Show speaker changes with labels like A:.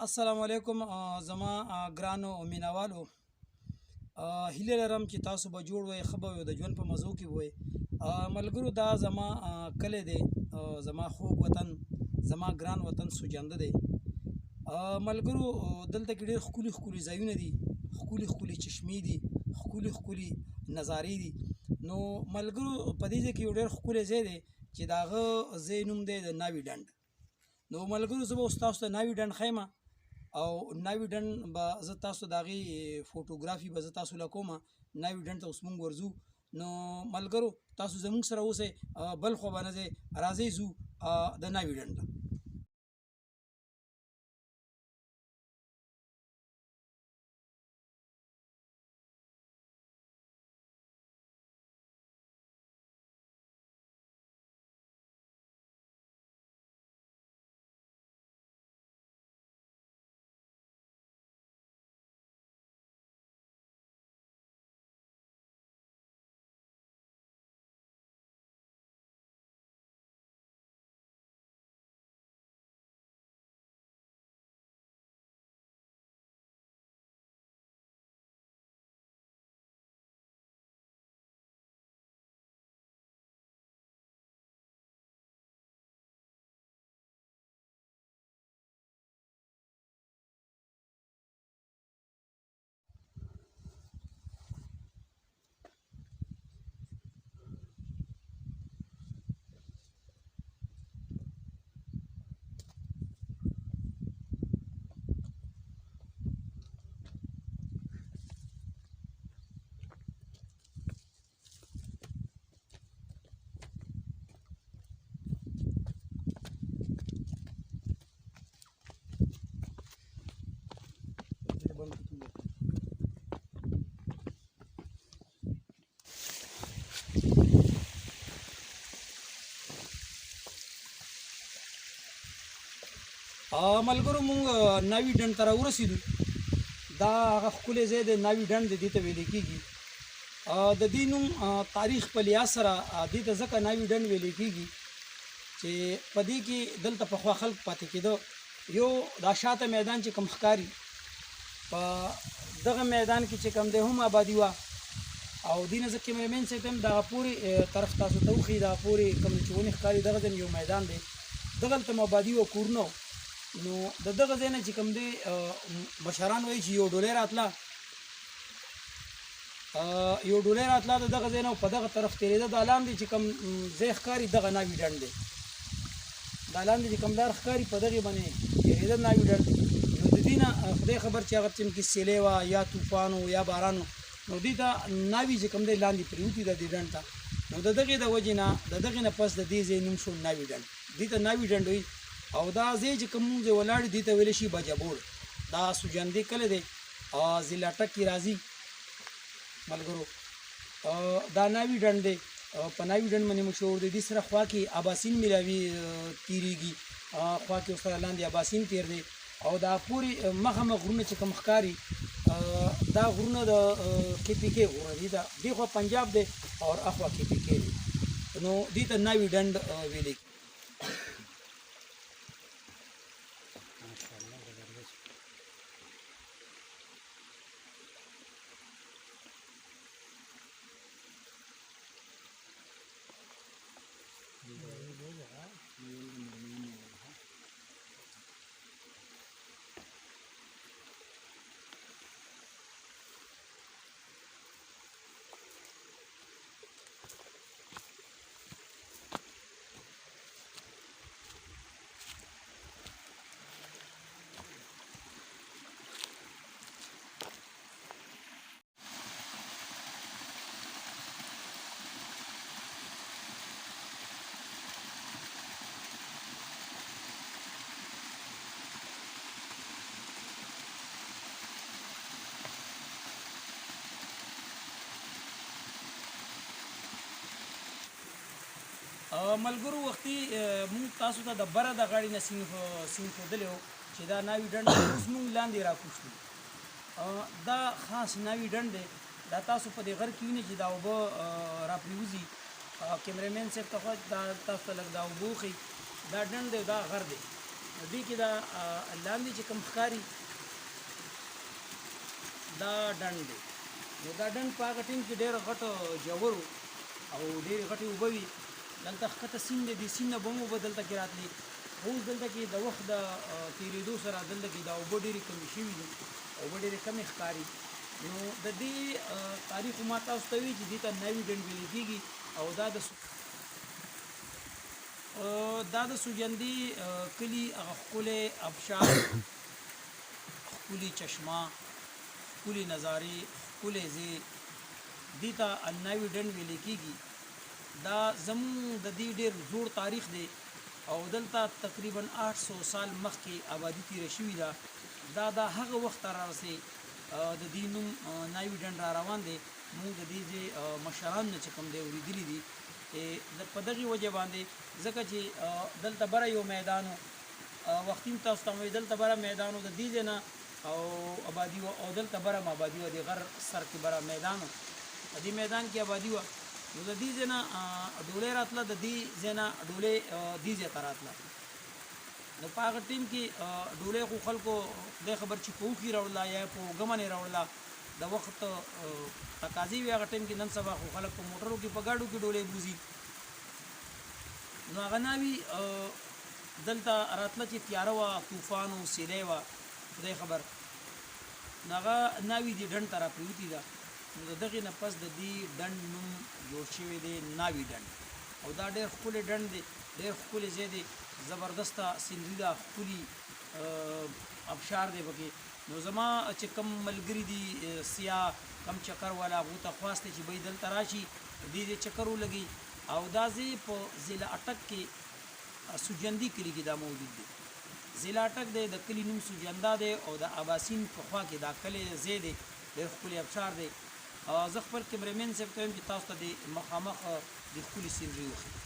A: السلام علیکم زما ګرانو مینوالو هیله لرم چې تاسو به جوړ وئ، ښه به وئ، د ژوند په مزو کې وئ. ملګرو دا زما کلی دی، زما خوږ وطن، زما ګران وطن سوجنده دی. ملګرو دلته کې ډېر ښکلي ښکلي ځایونه دي، ښکلي ښکلي چشمې دي، ښکلي ښکلي نظارې دي. نو ملګرو په دې ځای کې یو ډېر ښکلی ځای دی چې د هغه ځای نوم دی د ناوی ډنډ. نو ملګرو زه به اوس تاسو ته ناوی ډنډ ښیم او ناوی ډنډ به زه تاسو د هغې فوټوګرافي به زه تاسو له کومه. ناوی ډنډ ته اوس مونږ ورځو. نو ملګرو تاسو زموږ سره اوسئ، بل خوا به نه ځئ، راځئ ځو د ناوی ډنډ ته. ملګرو مونږ ناوی ډنډ ته راورسېدو. دا هغه ښکلی ځای دی، ناوی ډنډ دی، دې ته ویلی کېږي. د دې نوم تاریخ په لحاظ سره دې ته ځکه ناوی ډنډ ویلی کېږي چې په دې کې دلته پخوا خلک پاتې کېده. یو دا شاته میدان چې کوم ښکاري، په دغه میدان کې چې کوم دی هم آبادي وه. او دې نه زه کیمرمین صاحب ته هم دغه پورې طرف تاسو ته وښیي، دغه پورې کوم چې ونې ښکاري دغه ځای یو میدان دی، دغلته هم آبادي وه، کورونه وو. نو د دغه ځای نه چې کوم دی مشران وایي چې یو ډولۍ راتله، د دغه ځای نه په دغه طرف تېرېده. دا لاندې چې کوم ځای ښکاري دغه ناوی ډنډ دی. دا لاندې چې کوم لار ښکاري په دغې باندې تېرېده ناوی ډنډ. نو د دې نه خدای خبر چې هغه ټیم کې سیلۍ وه یا طوفان و یا باران و، نو دې ته ناوی چې کوم دی لاندې پرېوتي ده دې ډنډ ته. نو د دغې د وجې نه د دغې نه پس د دې ځای نوم شو ناوی ډنډ. دې ته ناوی ډنډ وایي. او دا ځای چې کوم ځای ولاړ دي دې ته ویلی شي بجبور. دا سوجندې کلی دی، ضلع اټک کې راځي. ملګرو دا ناوی ډنډ دی، په ناوی ډنډ باندې مشهور دی. دې سره خوا کې اباسین میلاوي تېرېږي، خوا کې ورسره لاندې اباسین تېر دی. او دا پورې مخامخ غرونه چې کوم ښکاري، دا غرونه د KPK غرونه دي. دې خوا پنجاب دی او اخوا KPK دی. نو دې ته ناوی ډنډ ویلی. ملګرو وختي مونږ تاسو ته د بره د غاړې نه سیند ښودلی وو چې دا ناوی ډنډ اوس مونږ لاندې راکوشو. دا خاص ناوی ډنډ دی. دا تاسو په دې غر کې وینئ چې دا اوبه راپرېوځي. کیمرمین صاحب ته خوا دا تاسو ته لږ دا اوبه وښیي. دا ډنډ دی، دا غر دی. دې کې دا لاندې چې کوم ښکاري دا ډنډ دی. نو دا ډنډ په هغه ټیم کې ډېر غټ ژور او ډېرې غټې اوبه وي. دلته ښکته سیند دی، د سیند نه به هم اوبه دلته کې راتلې. اوس دلته کې د وخت د تېرېدو سره دلته کې دا اوبه ډېرې کمې شوي دي، اوبه ډېرې کمې ښکاري. نو د دې تاریخ ما تاسو ته وي چې دې ته نوي ډنډ ویل کېږي او دا د سوجندي کلي هغه ښکلی ابشار، ښکلي چشمه، ښکلي نظارې، ښکلی ځای، دې ته نوي ډنډ ویل کېږي. دا زموږ د دې ډېر زوړ تاریخ دی او دلته تقریبا 800 سال مخکې آبادي تېره شوې ده. دا هغه وخت را رسې د دې نوم ناوي ډنډ را روان دی. موږ د دې ځای مشران نه چې کوم دی اورېدلي دي په دغې وجه باندې، ځکه چې دلته بره یو میدان و، وختي م تاسو ته وایي دلته بره میدان و د دې ځای نه او آبادي وه، او دلته بره م آبادي وه، د غر سر کې بره میدان و، په دې میدان کې آبادي وه. نو د دې ځای نه ډولۍ راتله، د دې ځای نه ډولۍ دې ځای ته راتله. نو په هغه ټیم کې ډولۍ خو خلکو خدای خبر چې په اوښي راوړله یا په اوږه باندې راوړله، د وخت تقاضې وي هغه ټیم کې. نن سبا خو خلک په موټرو کې په ګاډو کې ډولۍ بوځي. نو هغه ناوي دلته راتله چې تیاره وه، طوفان و، سیلی وه، خدای خبر. نو هغه ناوي دې ډنډ ته را پرېوتې ده. نو د دغې نه پس د دې ډنډ نوم جوړ شوی دی ناوي ډنډ. او دا ډېر ښکلی ډنډ دی، ډېر ښکلی ځای دی، زبردسته سینري ده، ښکلي ابشار دی پکې. نو زما چې کم ملګري دي سیاه کم چکر والا، هغو ته خواست دی چې بهی دلته راشي، دې ځای چکر ولګي. او دا ځای په ضلع اټک کې سوجندي کلي کې دا موجود دی. ضلع اټک دی، د کلي نوم سوجنده دی او د اباسین په خوا کې دا کلی ځای دی، ډېر ښکلی ابشار دی. زه خپل کیمرمین صاحب ته وایم چې تاسو ته د مخامخ د ښکلي سینري وښیي.